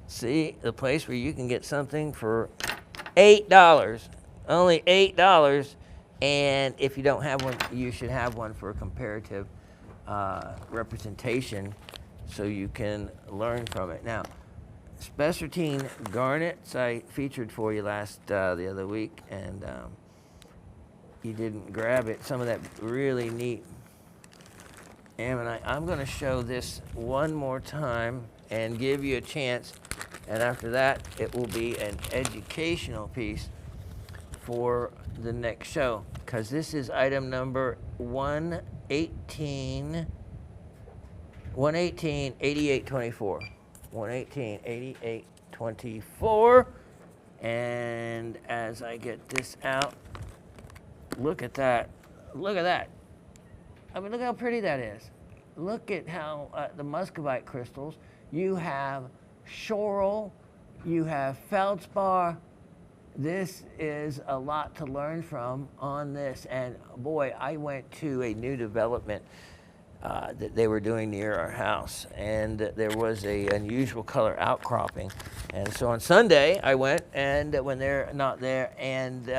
see, the place where you can get something for $8, only $8. And if you don't have one, you should have one for a comparative representation so you can learn from it. Now, spessartine garnets I featured for you the other week, and you didn't grab it. Some of that really neat ammonite. I'm going to show this one more time and give you a chance, and after that it will be an educational piece for the next show, because this is item number 1188824. 1188824. And as I get this out, look at that. Look at that. I mean, look how pretty that is. Look at how the muscovite crystals, you have schorl, you have feldspar. This is a lot to learn from on this. And boy, I went to a new development that they were doing near our house, and there was a unusual color outcropping. And so on Sunday I went, and when they're not there, and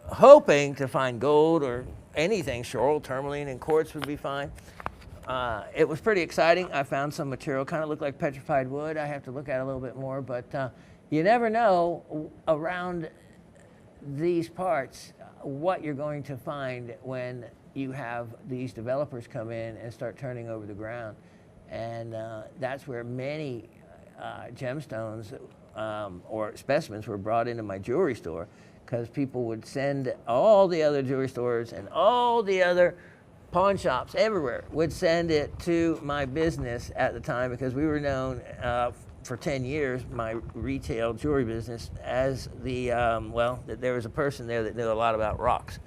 hoping to find gold or anything, schorl, tourmaline, and quartz would be fine. It was pretty exciting. I found some material, kind of looked like petrified wood. I have to look at it a little bit more, but you never know around these parts what you're going to find when you have these developers come in and start turning over the ground. And that's where many gemstones or specimens were brought into my jewelry store, because people would send, all the other jewelry stores and all the other pawn shops everywhere would send it to my business at the time, because we were known for 10 years, my retail jewelry business, as the, that there was a person there that knew a lot about rocks.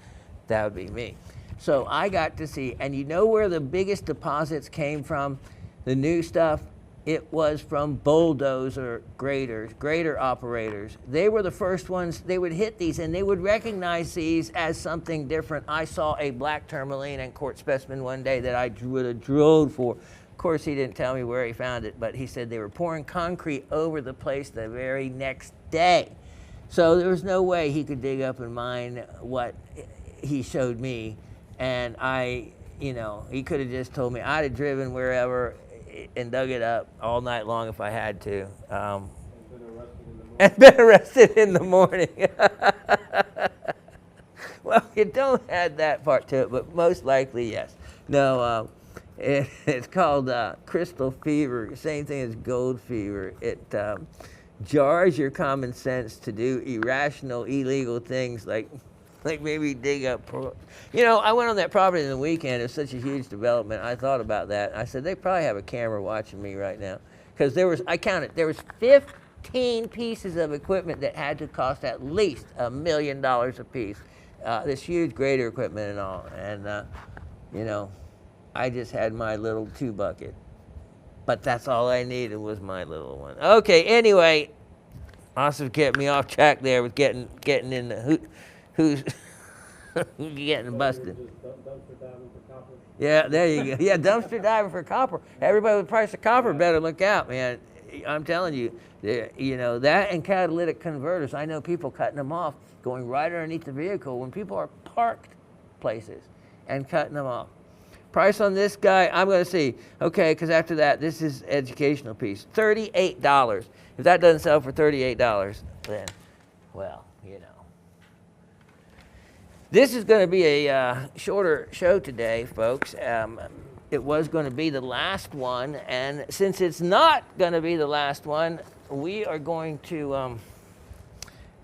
That would be me. So I got to see, and you know where the biggest deposits came from, the new stuff? It was from bulldozer graders, grader operators. They were the first ones. They would hit these and they would recognize these as something different. I saw a black tourmaline and quartz specimen one day that I would have drilled for. Of course, he didn't tell me where he found it, but he said they were pouring concrete over the place the very next day. So there was no way he could dig up and mine what he showed me. And he could have just told me. I'd have driven wherever and dug it up all night long if I had to. And been arrested in the morning. Well, you don't add that part to it, but most likely, yes. No, it's called crystal fever, same thing as gold fever. It jars your common sense to do irrational, illegal things like maybe dig up. I went on that property in the weekend. It's such a huge development. I thought about that. I said, they probably have a camera watching me right now. Because I counted, there was 15 pieces of equipment that had to cost at least $1 million a piece. This huge grader equipment and all. And, I just had my little 2 bucket. But that's all I needed was my little one. Okay, anyway, Austin kept me off track there with getting in the who's getting busted. Dumpster diving for copper. Yeah, there you go. Yeah, dumpster diving for copper. Everybody with the price of copper better look out, man. I'm telling you, that and catalytic converters. I know people cutting them off, going right underneath the vehicle when people are parked places and cutting them off. Price on this guy, I'm going to see. Okay, because after that, this is educational piece. $38. If that doesn't sell for $38, then, well, This is going to be a shorter show today, folks. It was going to be the last one, and since it's not going to be the last one, we are going to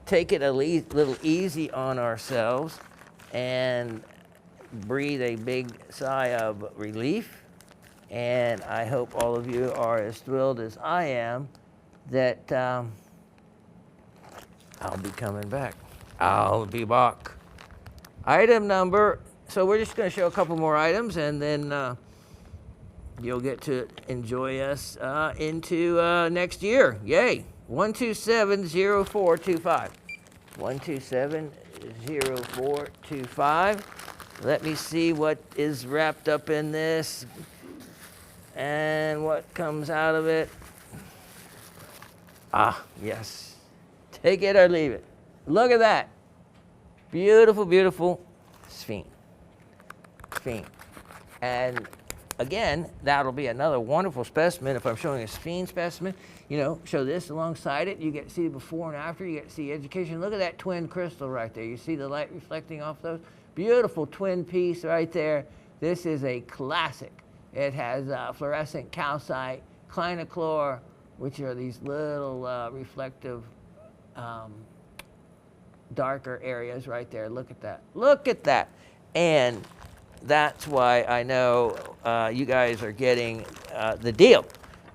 take it a little easy on ourselves and breathe a big sigh of relief. And I hope all of you are as thrilled as I am that I'll be coming back. I'll be back. Item number so we're just going to show a couple more items, and then you'll get to enjoy us into next year. Yay! 1270425. 1270425. Let me see what is wrapped up in this and what comes out of it. Ah, yes. Take it or leave it. Look at that. Beautiful, beautiful sphinx. And again, that'll be another wonderful specimen if I'm showing a sphinx specimen. You know, show this alongside it. You get to see the before and after. You get to see education. Look at that twin crystal right there. You see the light reflecting off those? Beautiful twin piece right there. This is a classic. It has fluorescent calcite, clinochlor, which are these little reflective darker areas right there. Look at that. Look at that. And that's why I know you guys are getting the deal.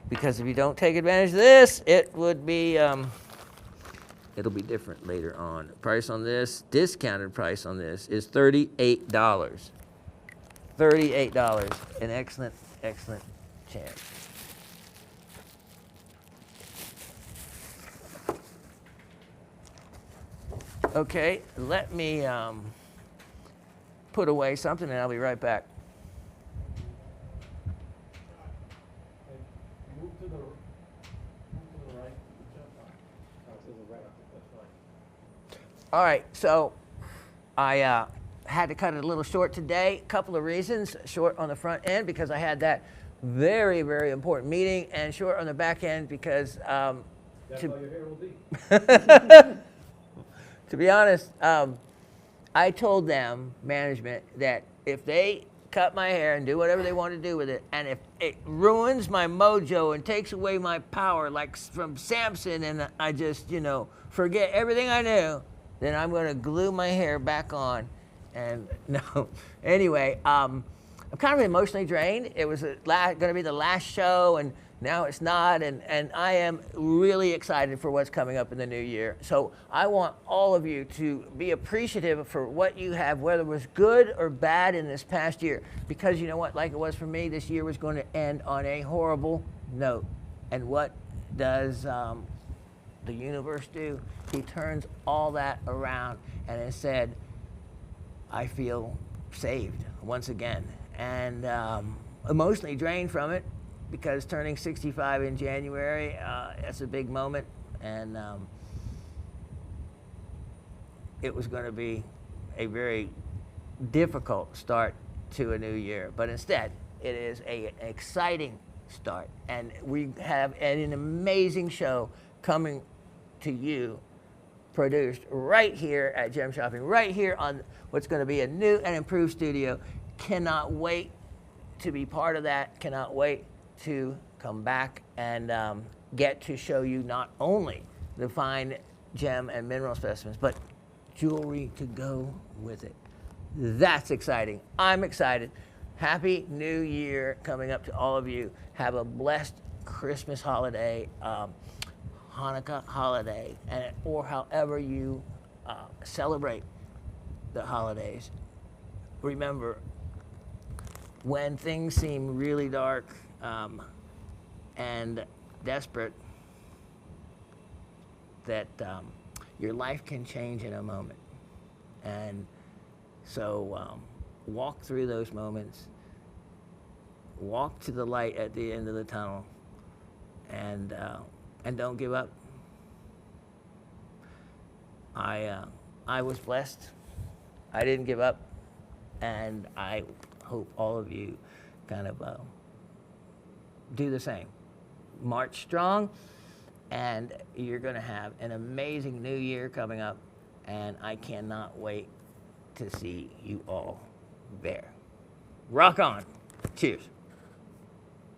Because if you don't take advantage of this, it would be, it'll be different later on. Price on this, discounted price on this is $38. $38. An excellent, excellent chance. Okay, let me put away something and I'll be right back. Move to the right. To the right. That's right. All right, so I had to cut it a little short today. A couple of reasons. Short on the front end because I had that very, very important meeting, and short on the back end because That's how your hair will be. to be honest, I told them, management, that if they cut my hair and do whatever they want to do with it, and if it ruins my mojo and takes away my power, like from Samson, and I just, you know, forget everything I knew, then I'm going to glue my hair back on. And no, anyway, I'm kind of emotionally drained. It was going to be the last show, and now it's not, and I am really excited for what's coming up in the new year. So I want all of you to be appreciative for what you have, whether it was good or bad in this past year. Because you know what, like it was for me, this year was going to end on a horrible note. And what does the universe do? He turns all that around and it said, I feel saved once again. And emotionally drained from it, because turning 65 in January, that's a big moment, and it was going to be a very difficult start to a new year. But instead, it is an exciting start, and we have an amazing show coming to you, produced right here at Gem Shopping, right here on what's going to be a new and improved studio. Cannot wait to be part of that. Cannot wait to come back and get to show you not only the fine gem and mineral specimens, but jewelry to go with it. That's exciting. I'm excited. Happy New Year coming up to all of you. Have a blessed Christmas holiday, Hanukkah holiday, or however you celebrate the holidays. Remember, when things seem really dark, and desperate, that your life can change in a moment. And so walk through those moments, walk to the light at the end of the tunnel, and don't give up. I was blessed. I didn't give up, and I hope all of you kind of do the same. March strong, and you're going to have an amazing new year coming up, and I cannot wait to see you all there. Rock on. Cheers.